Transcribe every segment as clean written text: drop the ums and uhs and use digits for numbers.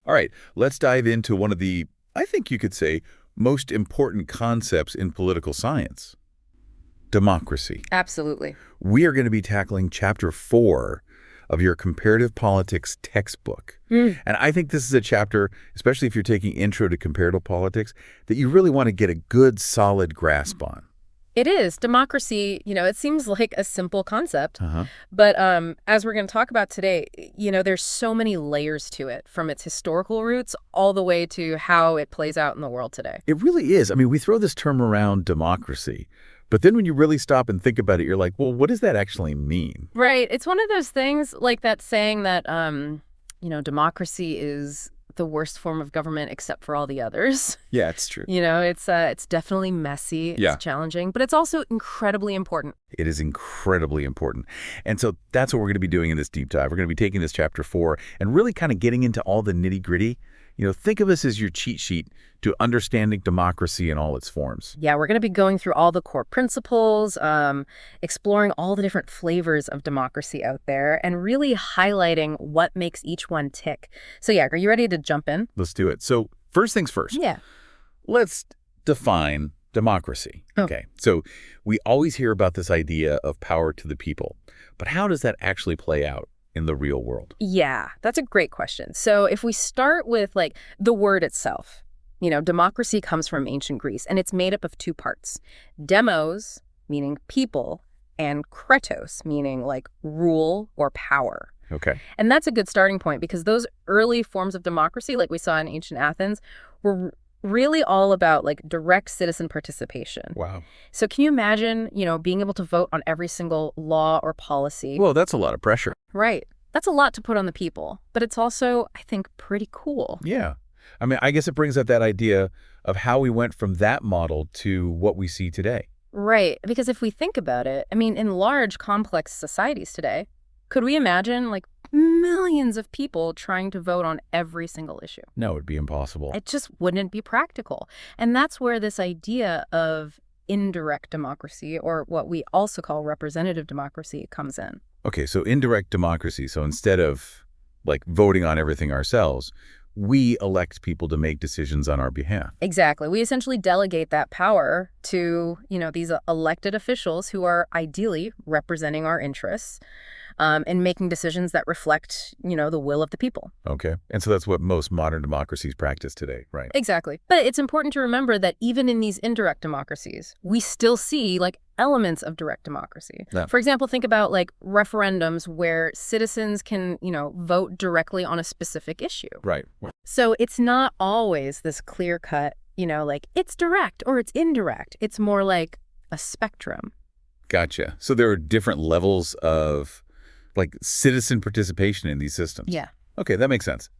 All right, let's dive into one of the, I think you could say, most important concepts in political science: democracy. Absolutely. We are going to be tackling Chapter 4 of your comparative politics textbook. And I think this is a chapter, especially if you're taking Intro to Comparative Politics, that you really want to get a good, solid grasp on. It is. Democracy, it seems like a simple concept. Uh-huh. But as we're going to talk about today, there's so many layers to it, from its historical roots all the way to how it plays out in the world today. It really is. I mean, we throw this term around, democracy, but then when you really stop and think about it, you're like, well, what does that actually mean? Right. It's one of those things like that saying that, democracy is the worst form of government except for all the others. Yeah, it's true. It's definitely messy. It's challenging, but it's also incredibly important. It is incredibly important. And so that's what we're going to be doing in this deep dive. We're going to be taking this Chapter 4 and really kind of getting into all the nitty-gritty. Think of us as your cheat sheet to understanding democracy in all its forms. Yeah, we're going to be going through all the core principles, exploring all the different flavors of democracy out there, and really highlighting what makes each one tick. So yeah, are you ready to jump in? Let's do it. So first things first. Yeah. Let's define democracy. Okay. So we always hear about this idea of power to the people, but how does that actually play out in the real world? Yeah, that's a great question. So if we start with the word itself, democracy comes from ancient Greece, and it's made up of two parts: demos, meaning people, and kretos, meaning rule or power. Okay. And that's a good starting point, because those early forms of democracy, like we saw in ancient Athens, were really all about direct citizen participation. Wow. So can you imagine, being able to vote on every single law or policy? Well, that's a lot of pressure. Right. That's a lot to put on the people, but it's also, I think, pretty cool. Yeah. I mean, I guess it brings up that idea of how we went from that model to what we see today. Right. Because if we think about it, I mean, in large, complex societies today, could we imagine millions of people trying to vote on every single issue? No, it'd be impossible. It just wouldn't be practical. And that's where this idea of indirect democracy, or what we also call representative democracy, comes in. Okay, so indirect democracy. So instead of voting on everything ourselves, we elect people to make decisions on our behalf. Exactly. We essentially delegate that power to, these elected officials who are ideally representing our interests, and making decisions that reflect, the will of the people. Okay. And so that's what most modern democracies practice today, right? Exactly. But it's important to remember that even in these indirect democracies, we still see elements of direct democracy. Yeah. For example, think about referendums where citizens can, vote directly on a specific issue. Right. So it's not always this clear cut, it's direct or it's indirect. It's more like a spectrum. Gotcha. So there are different levels of citizen participation in these systems. Yeah. Okay, that makes sense.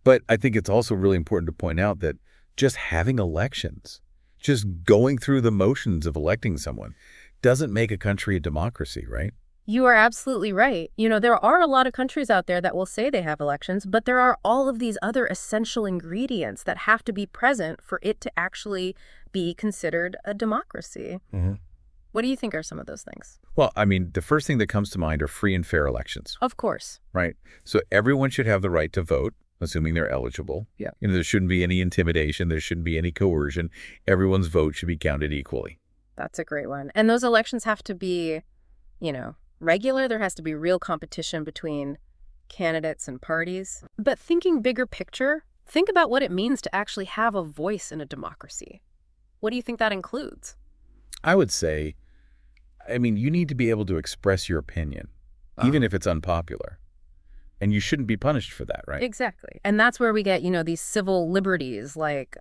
But I think it's also really important to point out that just having elections, just going through the motions of electing someone, doesn't make a country a democracy, right? You are absolutely right. There are a lot of countries out there that will say they have elections, but there are all of these other essential ingredients that have to be present for it to actually be considered a democracy. Mm-hmm. What do you think are some of those things? Well, I mean, the first thing that comes to mind are free and fair elections. Of course. Right. So everyone should have the right to vote, assuming they're eligible. Yeah. There shouldn't be any intimidation. There shouldn't be any coercion. Everyone's vote should be counted equally. That's a great one. And those elections have to be, regular. There has to be real competition between candidates and parties. But thinking bigger picture, think about what it means to actually have a voice in a democracy. What do you think that includes? I would say, you need to be able to express your opinion, even if it's unpopular. And you shouldn't be punished for that, right? Exactly. And that's where we get, these civil liberties like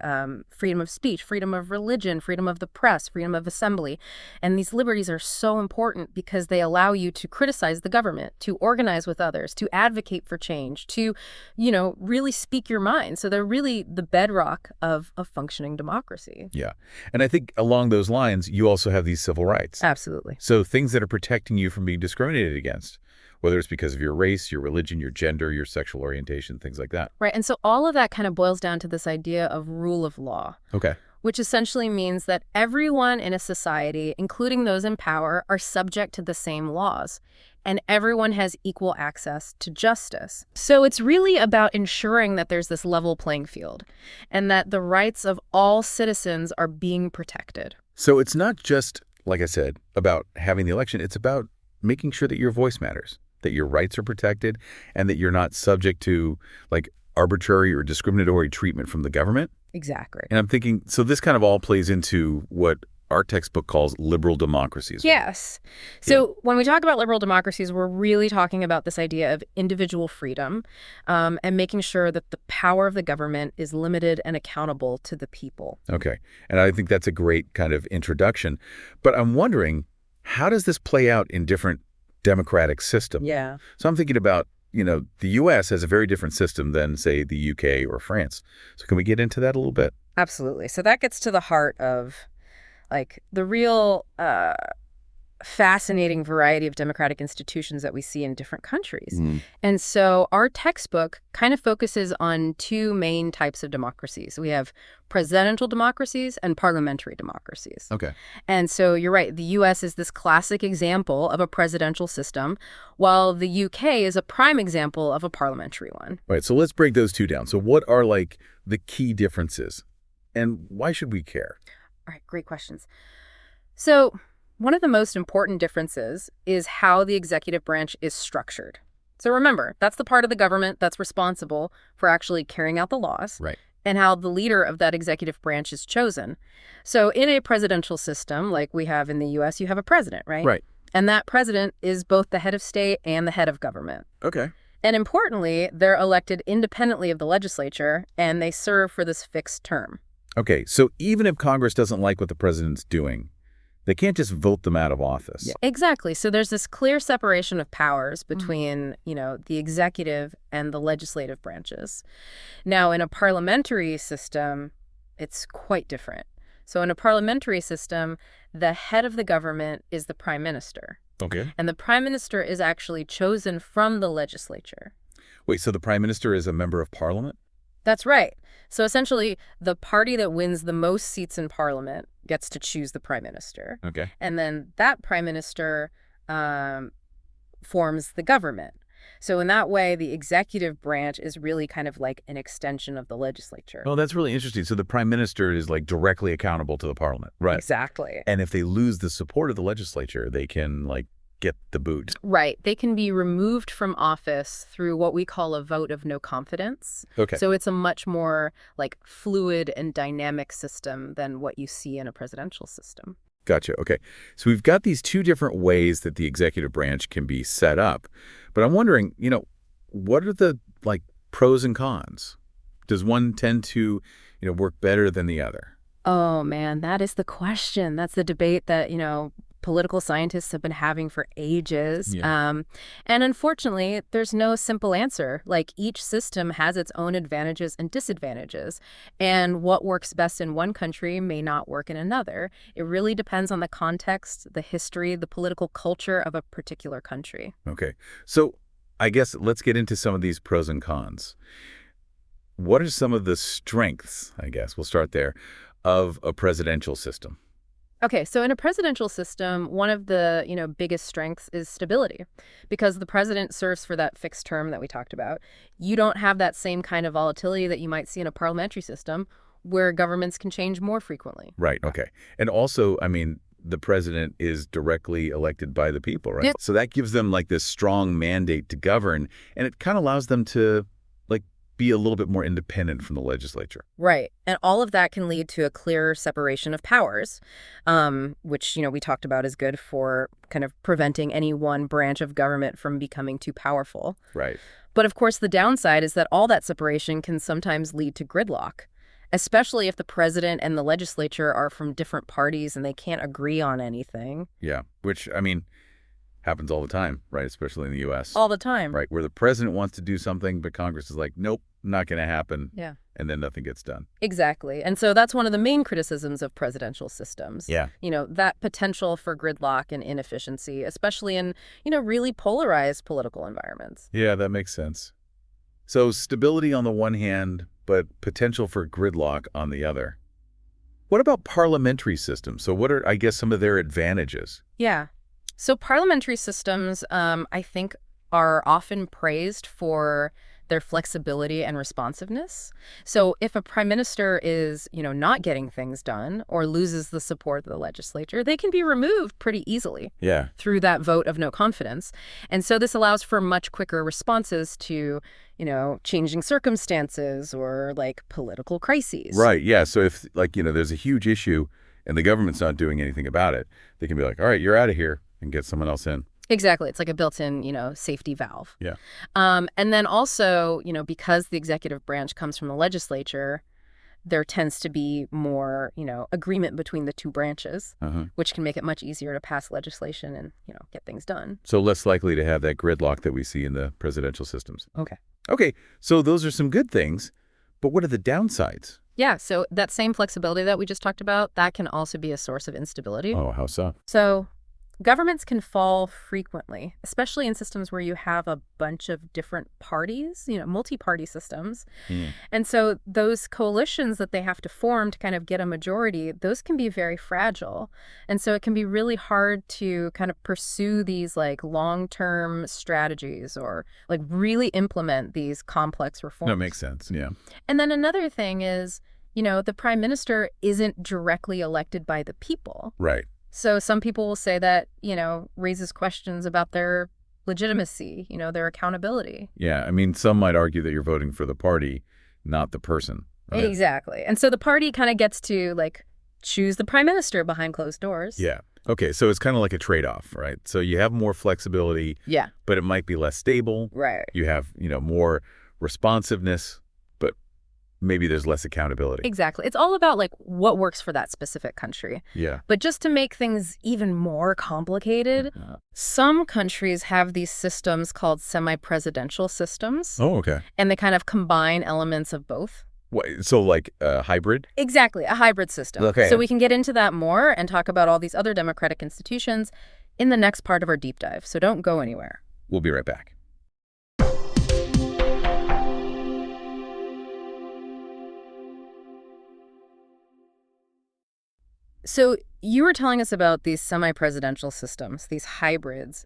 freedom of speech, freedom of religion, freedom of the press, freedom of assembly. And these liberties are so important because they allow you to criticize the government, to organize with others, to advocate for change, to, really speak your mind. So they're really the bedrock of a functioning democracy. Yeah. And I think along those lines, you also have these civil rights. Absolutely. So things that are protecting you from being discriminated against, whether it's because of your race, your religion, your gender, your sexual orientation, things like that. Right. And so all of that kind of boils down to this idea of rule of law. Okay. Which essentially means that everyone in a society, including those in power, are subject to the same laws. and everyone has equal access to justice. So it's really about ensuring that there's this level playing field and that the rights of all citizens are being protected. So it's not just, like I said, about having the election. It's about making sure that your voice matters, that your rights are protected, and that you're not subject to, like, arbitrary or discriminatory treatment from the government. Exactly. And I'm thinking, so this kind of all plays into what our textbook calls liberal democracies. Yes. So when we talk about liberal democracies, we're really talking about this idea of individual freedom and making sure that the power of the government is limited and accountable to the people. Okay. And I think that's a great kind of introduction. But I'm wondering, how does this play out in different democratic systems? Yeah. So I'm thinking about, the U.S. has a very different system than, say, the U.K. or France. So can we get into that a little bit? Absolutely. So that gets to the heart of, like, the real fascinating variety of democratic institutions that we see in different countries. And so our textbook kind of focuses on two main types of democracies. We have presidential democracies and parliamentary democracies. Okay. And so you're right, the U.S. is this classic example of a presidential system, while the U.K. is a prime example of a parliamentary one. All right, so let's break those two down. So what are, like, the key differences? And why should we care? All right, great questions. So one of the most important differences is how the executive branch is structured. So remember, that's the part of the government that's responsible for actually carrying out the laws. Right. And how the leader of that executive branch is chosen. So in a presidential system, like we have in the U.S., you have a president, right? Right. And that president is both the head of state and the head of government. Okay. And importantly, they're elected independently of the legislature, and they serve for this fixed term. Okay, so even if Congress doesn't like what the president's doing, they can't just vote them out of office. Yeah. Exactly. So there's this clear separation of powers between, the executive and the legislative branches. Now, in a parliamentary system, it's quite different. So in a parliamentary system, the head of the government is the prime minister. Okay. And the prime minister is actually chosen from the legislature. Wait, so the prime minister is a member of parliament? That's right. So essentially, the party that wins the most seats in parliament gets to choose the prime minister. Okay. And then that prime minister forms the government. So in that way, the executive branch is really kind of like an extension of the legislature. Oh, that's really interesting. So the prime minister is, like, directly accountable to the parliament. Right. Exactly. And if they lose the support of the legislature, they can, like, get the boot. Right. They can be removed from office through what we call a vote of no confidence. Okay. So it's a much more, like, fluid and dynamic system than what you see in a presidential system. Gotcha. Okay. So we've got these two different ways that the executive branch can be set up. But I'm wondering, what are the, like, pros and cons? Does one tend to, work better than the other? Oh, man, that is the question. That's the debate that, political scientists have been having for ages. Yeah. And unfortunately, there's no simple answer. Like, each system has its own advantages and disadvantages. And what works best in one country may not work in another. It really depends on the context, the history, the political culture of a particular country. Okay. So I guess let's get into some of these pros and cons. What are some of the strengths, I guess, we'll start there, of a presidential system? Okay, so in a presidential system, one of the, biggest strengths is stability, because the president serves for that fixed term that we talked about. You don't have that same kind of volatility that you might see in a parliamentary system where governments can change more frequently. Right. Okay. And also, I mean, the president is directly elected by the people, right? Yeah. So that gives them, like, this strong mandate to govern, and it kind of allows them to, like, be a little bit more independent from the legislature. Right. And all of that can lead to a clearer separation of powers, which, we talked about is good for kind of preventing any one branch of government from becoming too powerful. Right. But of course, the downside is that all that separation can sometimes lead to gridlock, especially if the president and the legislature are from different parties and they can't agree on anything. Yeah. Which, I mean, happens all the time, right? Especially in the U.S. All the time. Right, where the president wants to do something, but Congress is like, nope, not going to happen. Yeah. And then nothing gets done. Exactly. And so that's one of the main criticisms of presidential systems. Yeah. That potential for gridlock and inefficiency, especially in, really polarized political environments. Yeah, that makes sense. So stability on the one hand, but potential for gridlock on the other. What about parliamentary systems? So what are, I guess, some of their advantages? Yeah. So parliamentary systems, I think, are often praised for their flexibility and responsiveness. So if a prime minister is, not getting things done or loses the support of the legislature, they can be removed pretty easily Yeah. through that vote of no confidence. And so this allows for much quicker responses to, changing circumstances or like political crises. Right. Yeah. So if there's a huge issue and the government's not doing anything about it, they can be like, all right, you're out of here and get someone else in. Exactly. It's like a built-in, safety valve. Yeah. And then also, because the executive branch comes from the legislature, there tends to be more, agreement between the two branches, which can make it much easier to pass legislation and, get things done. So less likely to have that gridlock that we see in the presidential systems. Okay. Okay. So those are some good things, but what are the downsides? Yeah. So that same flexibility that we just talked about, that can also be a source of instability. Oh, how so? So governments can fall frequently, especially in systems where you have a bunch of different parties, multi-party systems. And so those coalitions that they have to form to kind of get a majority, those can be very fragile. And so it can be really hard to kind of pursue these like long-term strategies or like really implement these complex reforms. That makes sense. Yeah. And then another thing is, the prime minister isn't directly elected by the people. Right. So some people will say that, raises questions about their legitimacy, their accountability. Yeah. I mean, some might argue that you're voting for the party, not the person. Right? Exactly. And so the party kind of gets to like choose the prime minister behind closed doors. Yeah. Okay. So it's kind of like a trade-off, right? So you have more flexibility, Yeah. but it might be less stable. Right. You have, more responsiveness, but maybe there's less accountability. Exactly. It's all about like what works for that specific country. Yeah. But just to make things even more complicated, some countries have these systems called semi-presidential systems. Oh, okay. And they kind of combine elements of both. What, so like a hybrid? Exactly, a hybrid system. Okay. So we can get into that more and talk about all these other democratic institutions in the next part of our deep dive. So don't go anywhere. We'll be right back. So you were telling us about these semi-presidential systems, these hybrids.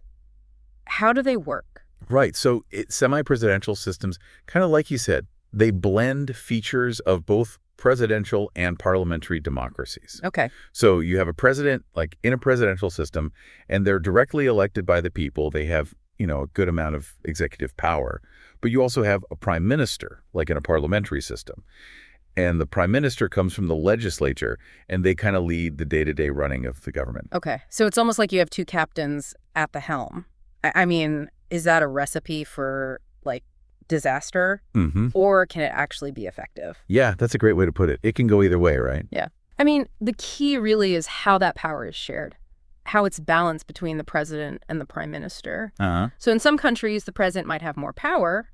How do they work? Right. So semi-presidential systems, kind of like you said, they blend features of both presidential and parliamentary democracies. Okay. So you have a president like in a presidential system, and they're directly elected by the people. They have, a good amount of executive power. But you also have a prime minister, like in a parliamentary system. And the prime minister comes from the legislature, and they kind of lead the day-to-day running of the government. Okay. So it's almost like you have two captains at the helm. I mean, is that a recipe for, like, disaster? Or can it actually be effective? Yeah, that's a great way to put it. It can go either way, right? Yeah. I mean, the key really is how that power is shared, how it's balanced between the president and the prime minister. So in some countries, the president might have more power.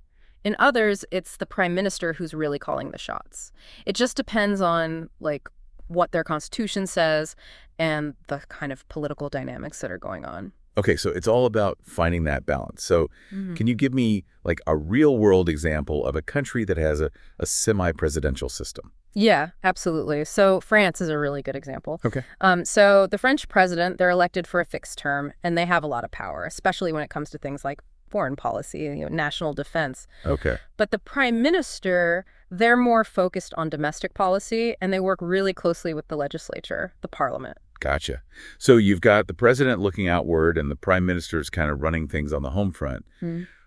In others, it's the prime minister who's really calling the shots. It just depends on, like, what their constitution says and the kind of political dynamics that are going on. Okay, so it's all about finding that balance. So can you give me, like, a real-world example of a country that has a semi-presidential system? Yeah, absolutely. So France is a really good example. Okay. So the French president, they're elected for a fixed term, and they have a lot of power, especially when it comes to things like foreign policy, national defense. Okay. But the prime minister, they're more focused on domestic policy, and they work really closely with the legislature, the parliament. Gotcha. So you've got the president looking outward and the prime minister's kind of running things on the home front.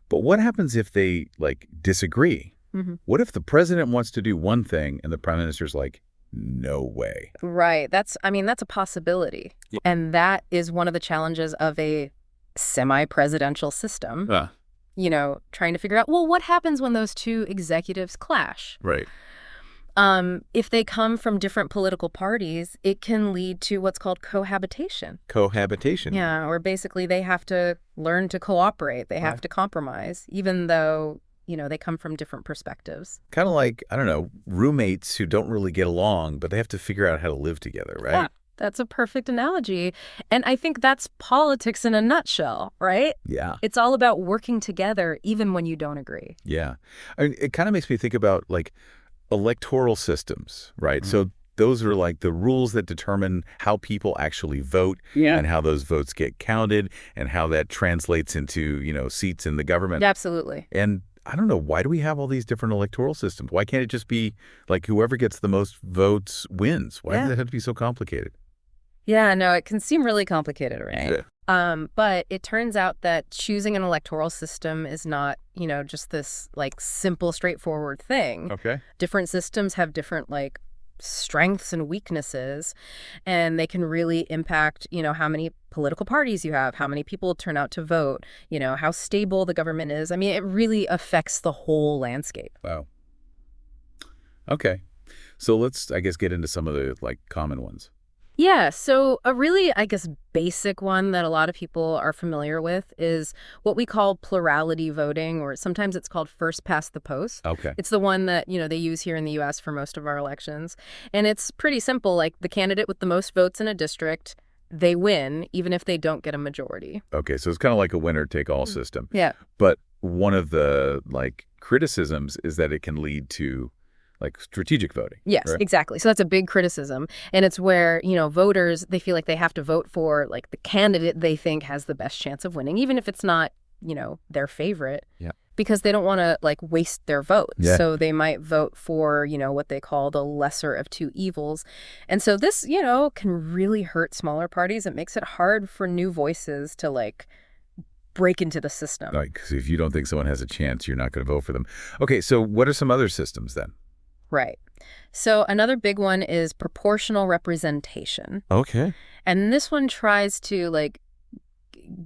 But what happens if they, like, disagree? What if the president wants to do one thing and the prime minister's like, no way? Right. That's a possibility. Yeah. And that is one of the challenges of a semi-presidential system, trying to figure out, well, what happens when those two executives clash? Right. If they come from different political parties, it can lead to what's called cohabitation. Cohabitation? Yeah, or basically they have to learn to cooperate. They have to compromise, even though, they come from different perspectives. Kind of like, I don't know, roommates who don't really get along, but they have to figure out how to live together, right? Yeah. That's a perfect analogy. And I think that's politics in a nutshell, right? Yeah. It's all about working together even when you don't agree. Yeah. I mean, it kind of makes me think about, like, electoral systems, right? So those are like the rules that determine how people actually vote and how those votes get counted and how that translates into, seats in the government. Absolutely. And I don't know, why do we have all these different electoral systems? Why can't it just be like whoever gets the most votes wins? Why does it have to be so complicated? Yeah, no, it can seem really complicated, right? Yeah. But it turns out that choosing an electoral system is not, just this like simple, straightforward thing. Okay. Different systems have different like strengths and weaknesses, and they can really impact, how many political parties you have, how many people turn out to vote, how stable the government is. I mean, it really affects the whole landscape. Wow. Okay. So let's, I guess, get into some of the like common ones. Yeah, so a really, I guess, basic one that a lot of people are familiar with is what we call plurality voting, or sometimes it's called first past the post. Okay. It's the one that, they use here in the U.S. for most of our elections. And it's pretty simple, like the candidate with the most votes in a district, they win, even if they don't get a majority. Okay, so it's kind of like a winner-take-all system. Yeah. But one of the like criticisms is that it can lead to like strategic voting. Yes, right? exactly. So that's a big criticism. And it's where, voters, they feel like they have to vote for like the candidate they think has the best chance of winning, even if it's not, their favorite. Yeah. Because they don't want to like waste their votes. Yeah. So they might vote for, what they call the lesser of two evils. And so this, can really hurt smaller parties. It makes it hard for new voices to like break into the system. Like, 'cause if you don't think someone has a chance, you're not going to vote for them. Okay, so what are some other systems then? Right. So another big one is proportional representation. Okay. And this one tries to like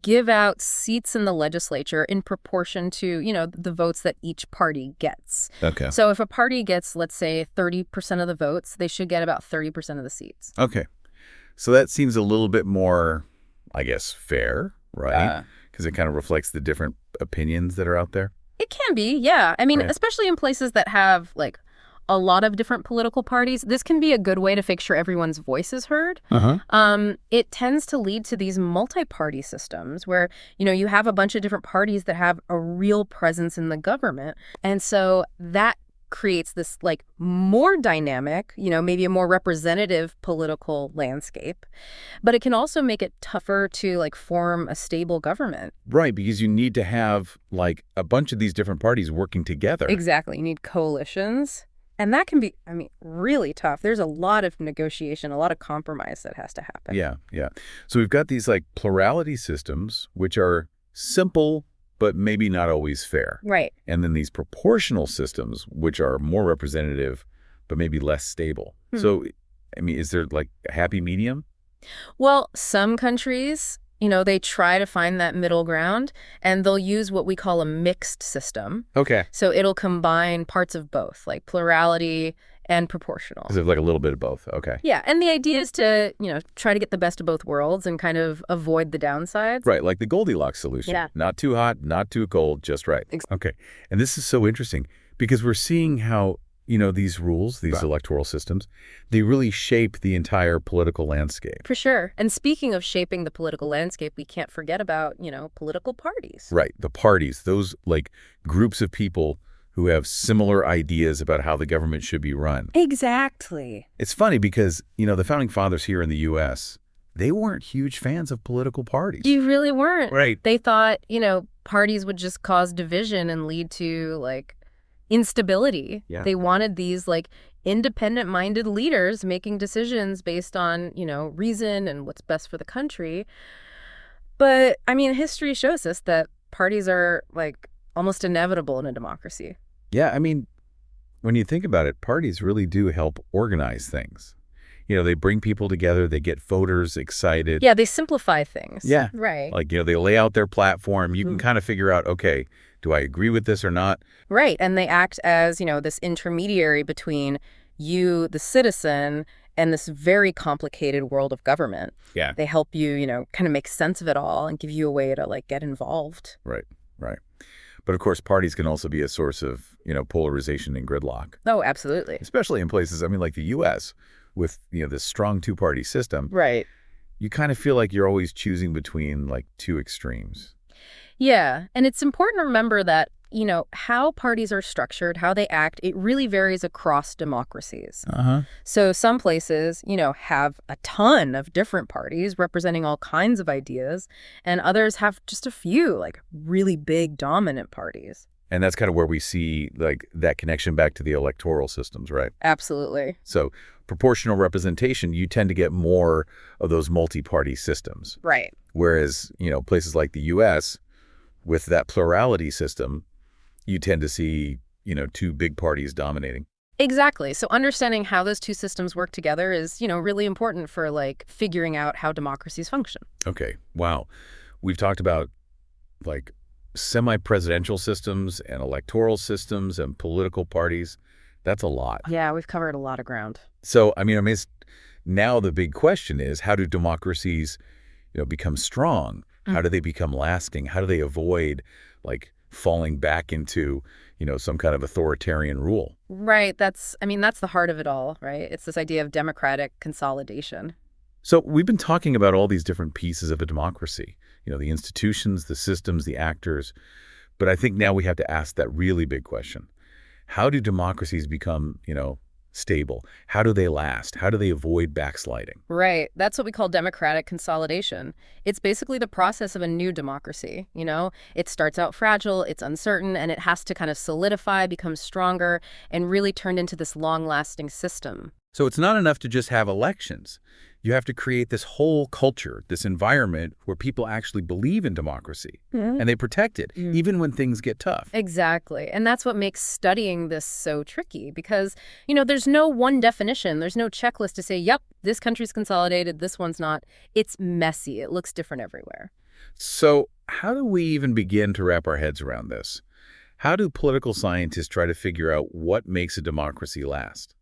give out seats in the legislature in proportion to, the votes that each party gets. Okay. So if a party gets, let's say, 30% of the votes, they should get about 30% of the seats. Okay. So that seems a little bit more, I guess, fair, right? Because it kind of reflects the different opinions that are out there. It can be, yeah. I mean, Right. especially in places that have like a lot of different political parties, this can be a good way to make sure everyone's voice is heard. It tends to lead to these multi-party systems where, you have a bunch of different parties that have a real presence in the government. And so that creates this like more dynamic, maybe a more representative political landscape. But it can also make it tougher to like form a stable government. Right, because you need to have like a bunch of these different parties working together. Exactly. You need coalitions. And that can be, really tough. There's a lot of negotiation, a lot of compromise that has to happen. Yeah, yeah. So we've got these like plurality systems, which are simple, but maybe not always fair. Right. And then these proportional systems, which are more representative, but maybe less stable. So, is there like a happy medium? Well, some countries, they try to find that middle ground, and they'll use what we call a mixed system. Okay. So it'll combine parts of both, like plurality and proportional. Is it like a little bit of both? Okay. Yeah, and the idea is to, try to get the best of both worlds and kind of avoid the downsides. Right, like the Goldilocks solution. Yeah. Not too hot, not too cold, just right. Okay. And this is so interesting because we're seeing how, these rules, these electoral systems, they really shape the entire political landscape. For sure. And speaking of shaping the political landscape, we can't forget about, political parties. Right. The parties, those like groups of people who have similar ideas about how the government should be run. Exactly. It's funny because, the founding fathers here in the U.S., they weren't huge fans of political parties. You really weren't. Right. They thought, parties would just cause division and lead to, like, instability. Yeah. They wanted these, like, independent-minded leaders making decisions based on, reason and what's best for the country. But, history shows us that parties are, like, almost inevitable in a democracy. Yeah, when you think about it, parties really do help organize things. They bring people together, they get voters excited. Yeah, they simplify things. Yeah. Right. Like, they lay out their platform. You can kind of figure out, okay, do I agree with this or not? Right. And they act as, this intermediary between you, the citizen, and this very complicated world of government. Yeah. They help you, kind of make sense of it all and give you a way to, like, get involved. Right, right. But of course, parties can also be a source of, polarization and gridlock. Oh, absolutely. Especially in places, like the U.S., with, this strong two-party system. Right. You kind of feel like you're always choosing between, like, two extremes. Yeah. And it's important to remember that, how parties are structured, how they act, it really varies across democracies. Uh-huh. So some places, have a ton of different parties representing all kinds of ideas, and others have just a few, like, really big dominant parties. And that's kind of where we see, like, that connection back to the electoral systems, right? Absolutely. So proportional representation, you tend to get more of those multi-party systems. Right. Whereas, places like the U.S., with that plurality system, you tend to see, two big parties dominating. Exactly. So understanding how those two systems work together is, really important for, like, figuring out how democracies function. Okay, wow. We've talked about, like, semi-presidential systems and electoral systems and political parties. That's a lot. Yeah, we've covered a lot of ground. So, now the big question is, how do democracies, become strong? How do they become lasting? How do they avoid, like, falling back into, some kind of authoritarian rule? Right. That's the heart of it all, right? It's this idea of democratic consolidation. So we've been talking about all these different pieces of a democracy, the institutions, the systems, the actors. But I think now we have to ask that really big question. How do democracies become, stable? How do they last? How do they avoid backsliding? Right. That's what we call democratic consolidation. It's basically the process of a new democracy, It starts out fragile, it's uncertain, and it has to kind of solidify, become stronger, and really turn into this long-lasting system. So it's not enough to just have elections. You have to create this whole culture, this environment where people actually believe in democracy and they protect it, even when things get tough. Exactly. And that's what makes studying this so tricky because, there's no one definition. There's no checklist to say, yep, this country's consolidated, this one's not. It's messy. It looks different everywhere. So how do we even begin to wrap our heads around this? How do political scientists try to figure out what makes a democracy last?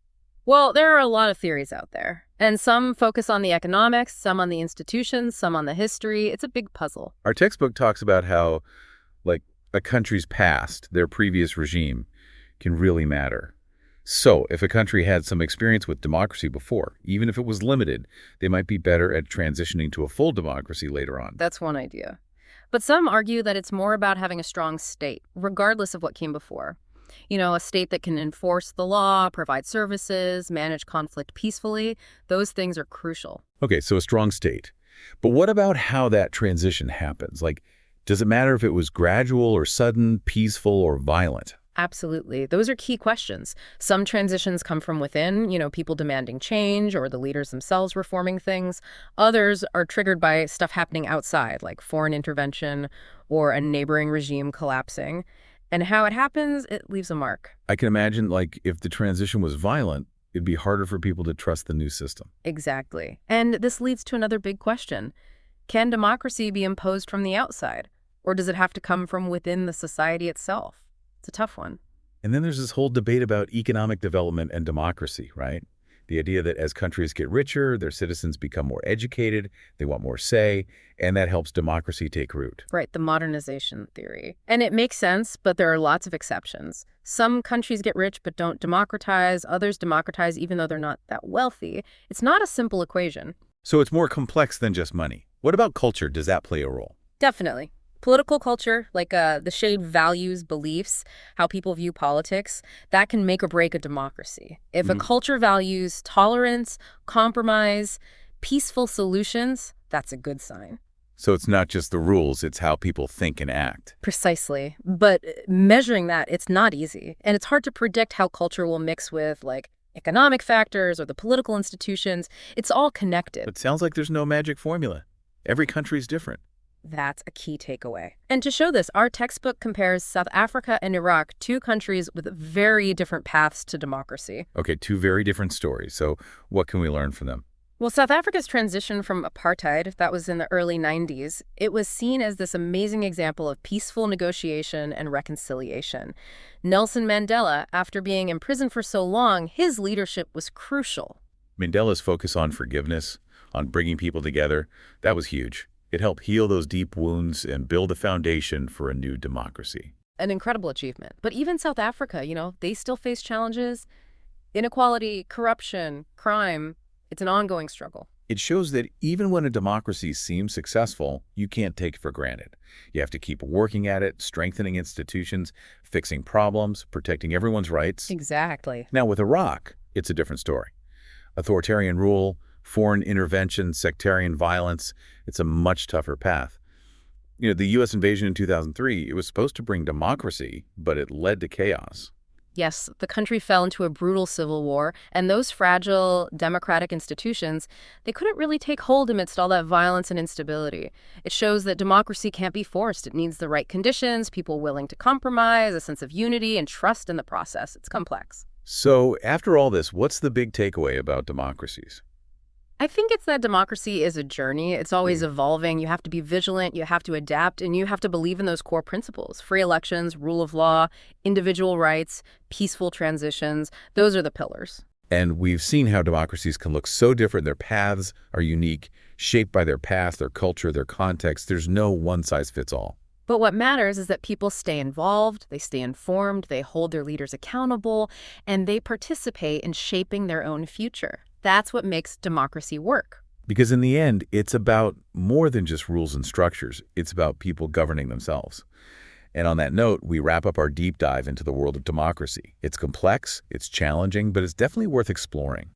Well, there are a lot of theories out there, and some focus on the economics, some on the institutions, some on the history. It's a big puzzle. Our textbook talks about how, like, a country's past, their previous regime, can really matter. So if a country had some experience with democracy before, even if it was limited, they might be better at transitioning to a full democracy later on. That's one idea. But some argue that it's more about having a strong state, regardless of what came before. A state that can enforce the law, provide services, manage conflict peacefully. Those things are crucial. Okay, so a strong state. But what about how that transition happens? Like, does it matter if it was gradual or sudden, peaceful or violent? Absolutely. Those are key questions. Some transitions come from within, people demanding change or the leaders themselves reforming things. Others are triggered by stuff happening outside, like foreign intervention or a neighboring regime collapsing. And how it happens, it leaves a mark. I can imagine, like, if the transition was violent, it'd be harder for people to trust the new system. Exactly. And this leads to another big question. Can democracy be imposed from the outside? Or does it have to come from within the society itself? It's a tough one. And then there's this whole debate about economic development and democracy, right? The idea that as countries get richer, their citizens become more educated, they want more say, and that helps democracy take root. Right, the modernization theory. And it makes sense, but there are lots of exceptions. Some countries get rich but don't democratize, others democratize even though they're not that wealthy. It's not a simple equation. So it's more complex than just money. What about culture? Does that play a role? Definitely. Political culture, like the shared values, beliefs, how people view politics, that can make or break a democracy. If a culture values tolerance, compromise, peaceful solutions, that's a good sign. So it's not just the rules, it's how people think and act. Precisely. But measuring that, it's not easy. And it's hard to predict how culture will mix with, like, economic factors or the political institutions. It's all connected. It sounds like there's no magic formula. Every country's different. That's a key takeaway. And to show this, our textbook compares South Africa and Iraq, two countries with very different paths to democracy. Okay, two very different stories. So what can we learn from them? Well, South Africa's transition from apartheid, that was in the early 90s, it was seen as this amazing example of peaceful negotiation and reconciliation. Nelson Mandela, after being imprisoned for so long, his leadership was crucial. Mandela's focus on forgiveness, on bringing people together, that was huge. It helped heal those deep wounds and build a foundation for a new democracy. An incredible achievement. But even South Africa, they still face challenges. Inequality, corruption, crime. It's an ongoing struggle. It shows that even when a democracy seems successful, you can't take it for granted. You have to keep working at it, strengthening institutions, fixing problems, protecting everyone's rights. Exactly. Now, with Iraq, it's a different story. Authoritarian rule, foreign intervention, sectarian violence, it's a much tougher path. The U.S. invasion in 2003, it was supposed to bring democracy, but it led to chaos. Yes, the country fell into a brutal civil war, and those fragile democratic institutions, they couldn't really take hold amidst all that violence and instability. It shows that democracy can't be forced. It needs the right conditions, people willing to compromise, a sense of unity and trust in the process. It's complex. So, after all this, what's the big takeaway about democracies? I think it's that democracy is a journey. It's always evolving. You have to be vigilant, you have to adapt, and you have to believe in those core principles. Free elections, rule of law, individual rights, peaceful transitions. Those are the pillars. And we've seen how democracies can look so different. Their paths are unique, shaped by their past, their culture, their context. There's no one-size-fits-all. But what matters is that people stay involved, they stay informed, they hold their leaders accountable, and they participate in shaping their own future. That's what makes democracy work. Because in the end, it's about more than just rules and structures. It's about people governing themselves. And on that note, we wrap up our deep dive into the world of democracy. It's complex, it's challenging, but it's definitely worth exploring.